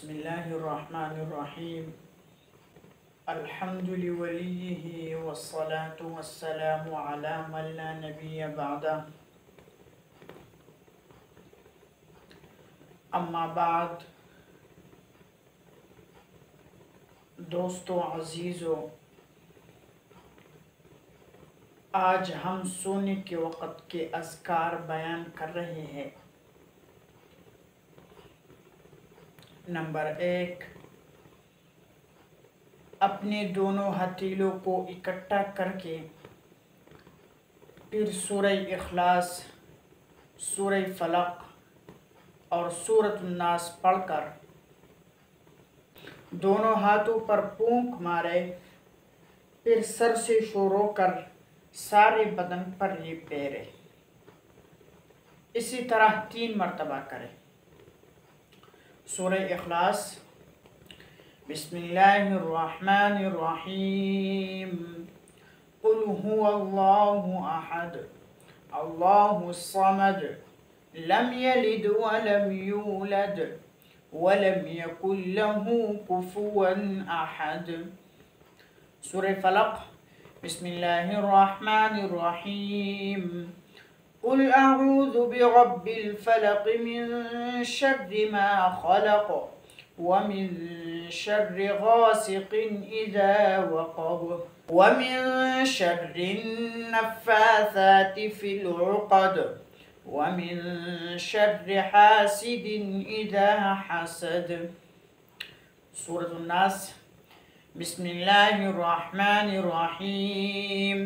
बिस्मिल्लाहिर्रहमानिर्रहीम। अल्हम्दु लिवलिय्यिहि वस्सलातु वस्सलामु अला मन ला नबिय्य बअदा। अम्मा बाद। दोस्तों अजीज़ों, आज हम सोने के वक़्त के अज़कार बयान कर रहे हैं। नंबर 1, अपने दोनों हथेलियों को इकट्ठा करके फिर सूरह इखलास, सूरह फलक और सूरतुन नास पढ़कर दोनों हाथों पर फूंक मारे, फिर सर से शुरू कर सारे बदन पर ये फेरे। इसी तरह 3 मरतबा करें। सूरह इखलास। बिस्मिल्लाहिर्रहमानिर्रहीम। कुल हुवल्लाहु अहद, अल्लाहुस्समद, लम यलिद वलम यूलद वलम यकुल लहू कुफुवन अहद। सूरह फलक। बिस्मिल्लाहिर्रहमानिर्रहीम। कुल अऊज़ु बिरब्बिल फलक मिन शर्रि मा खलक़ व मिन शर्रि गासिक़िन इज़ा वक़ब व मिन शर्रिन नफ़्फ़ाथाति फ़िल उक़द व मिन शर्रि हासिदिन इज़ा हसद। सूरतुन नास। बिस्मिल्लाहिर्रहमानिर्रहीम।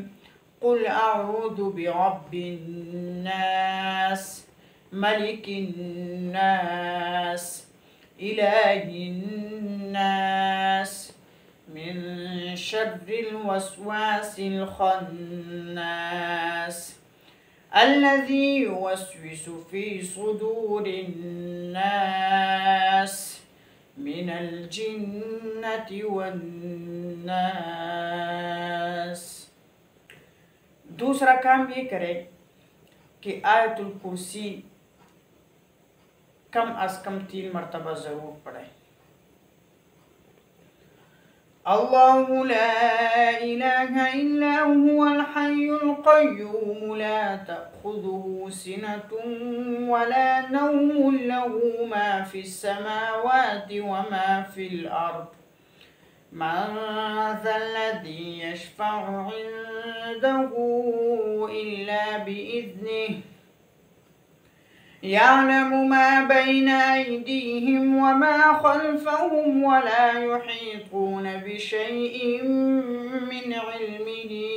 कुल अऊज़ु बिरब्बिन नास, मलिकिन नास, इलाहिन नास, मिन शर्रिल वस्वासिल खन्नास, अल्लज़ी युवस्विसु फ़ी सुदूरिन नास, मिनल जिन्नति वन नास। दूसरा काम ये करें कि आयतुल कुर्सी कम अज़ कम 3 मरतबा ज़रूर पढ़ें। अल्लाहु ला इलाहा इल्ला हुवल हय्युल क़य्यूम ला तअख़ुज़ुहु सिनतुन वला नौमुन लहू मा फ़िस समावाति व मा फ़िल अर्द। मन ज़ल्लज़ी यशफ़अु इंदहु इल्ला बिइज़्निहि। यअलमु मा बैन अयदीहिम व मा खल्फ़हुम व ला युहीतून बिशैइन मिन इल्मिही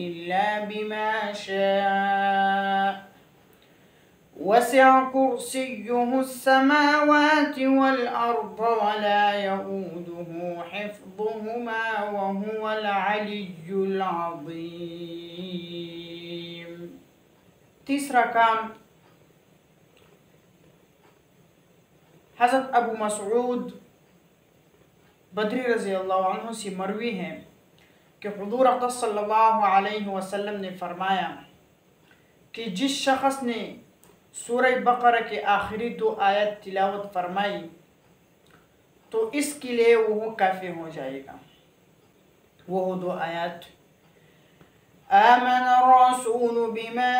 इल्ला बिमा शाअ। वसिअ कुर्सियुहु अस्समावाति वल अर्द व ला यऊदुहु हिफ्ज़ुहुमा व हुवल अलिय्युल अज़ीम। तीसरा काम, हज़रत अबू मसऊद बदरी रज़ी अल्लाहु अन्हु से मरवी हैं कि हुज़ूर अक़दस सल्लल्लाहु अलैहि वसल्लम ने फरमाया कि जिस शख़्स ने सूरह बक़रा के आखिरी 2 आयत तिलावत फरमाई तो इसके लिए वो काफ़ी हो जाएगा। वो 2 आयत, आमन रसूल बिमा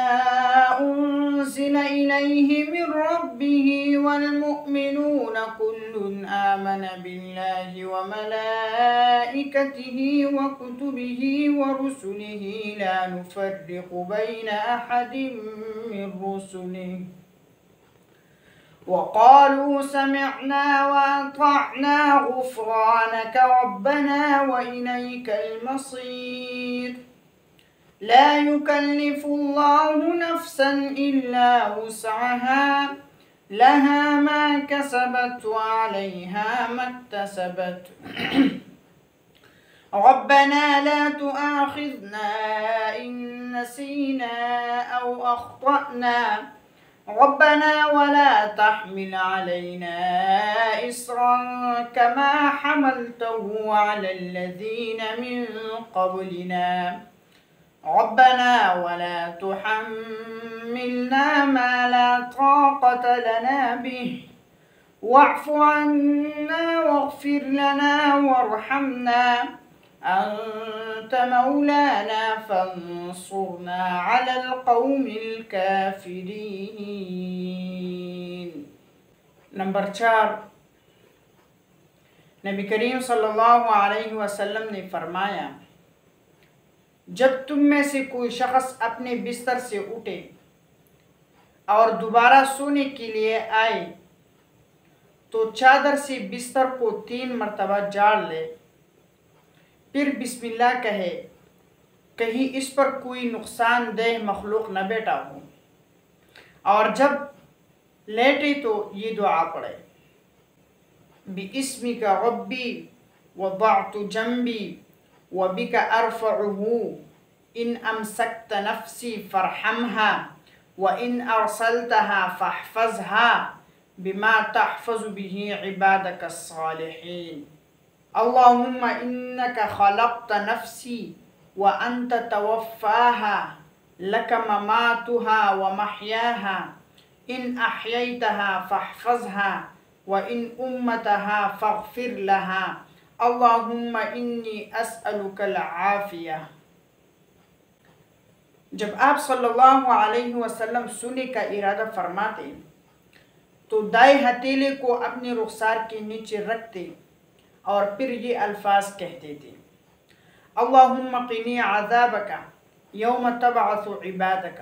उन्ज़िला इलैहि मिन रब्बिहि वल मुअमिनून कुल्लुन आमन बिल्लाहि व मलाइकतिहि व कुतुबिहि व रुसुलिहि ला नुफ़र्रिक़ु बैन अहदिम मिन रुसुलिहि वक़ालू समिअना व अतअना गुफ़्रानक रब्बना व इलैकल मसीर। ला युकल्लिफ़ुल्लाहु नफ़्सन इल्ला वुस्अहा लहा मा कसबत व अलैहा मक्तसबत। रब्बना ला तुआख़िज़ना इन नसीना औ अख़्तअना रब्बना वला तहमिल अलैना इस्रन कमा हमलतहु अलल्लज़ीन मिन क़ब्लिना रब्बना वला तुहम्मिलना मा ला ताक़त लना बिहि واعف عنا واغفر لنا وارحمنا أنت مولانا فانصرنا على القوم الكافرين۔ نمبر 4، نبی کریم صلی اللہ علیہ وسلم نے فرمایا جب تم میں سے کوئی شخص اپنے بستر سے اٹھے اور دوبارہ سونے کے لیے آئے تو چادر سے بستر کو 3 مرتبہ جاڑ لے، پھر بسم اللہ کہے، کہیں اس پر کوئی نقصان دہ مخلوق نہ بیٹھا ہو، اور جب لیٹے تو یہ دعا پڑھے، بِاسْمِكَ رَبِّي وَضَعْتُ جَنْبِي وَبِكَ أَرْفَعُهُ إِنْ أَمْسَكْتَ نَفْسِي فَارْحَمْهَا وَإِنْ أَرْسَلْتَهَا فَاحْفَظْهَا بِمَا تَحْفَظُ بِهِ عِبَادَكَ الصَّالِحِينَ۔ اللهم إنك خلقت نفسي وأنت توفاها لك مماتها ومحياها إن أحييتها فاحفظها وإن أمتها فاغفر لها اللهم إني أسألك العافية۔ جب آپ صلی اللہ علیہ وسلم سونے کا ارادہ فرماتے تو دائیں ہتھیلے کو اپنے رخسار کے نیچے رکھتے اور پھر یہ الفاظ کہتے تھے، اللہم قنی عذابک یوم تبعث عبادک،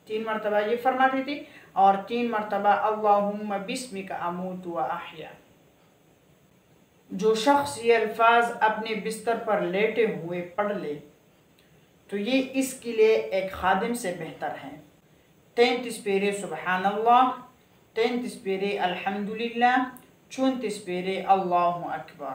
3 مرتبہ یہ فرماتے تھے، اور 3 مرتبہ اللہم بسمک اموت و احیا۔ جو شخص یہ الفاظ اپنے بستر پر لیٹے ہوئے پڑھ لے تو یہ اس کے لیے ایک خادم سے بہتر ہے۔ 33 پیرے سبحان اللہ، 33 پیرے الحمدللہ، 34 پیرے اللہ اکبر۔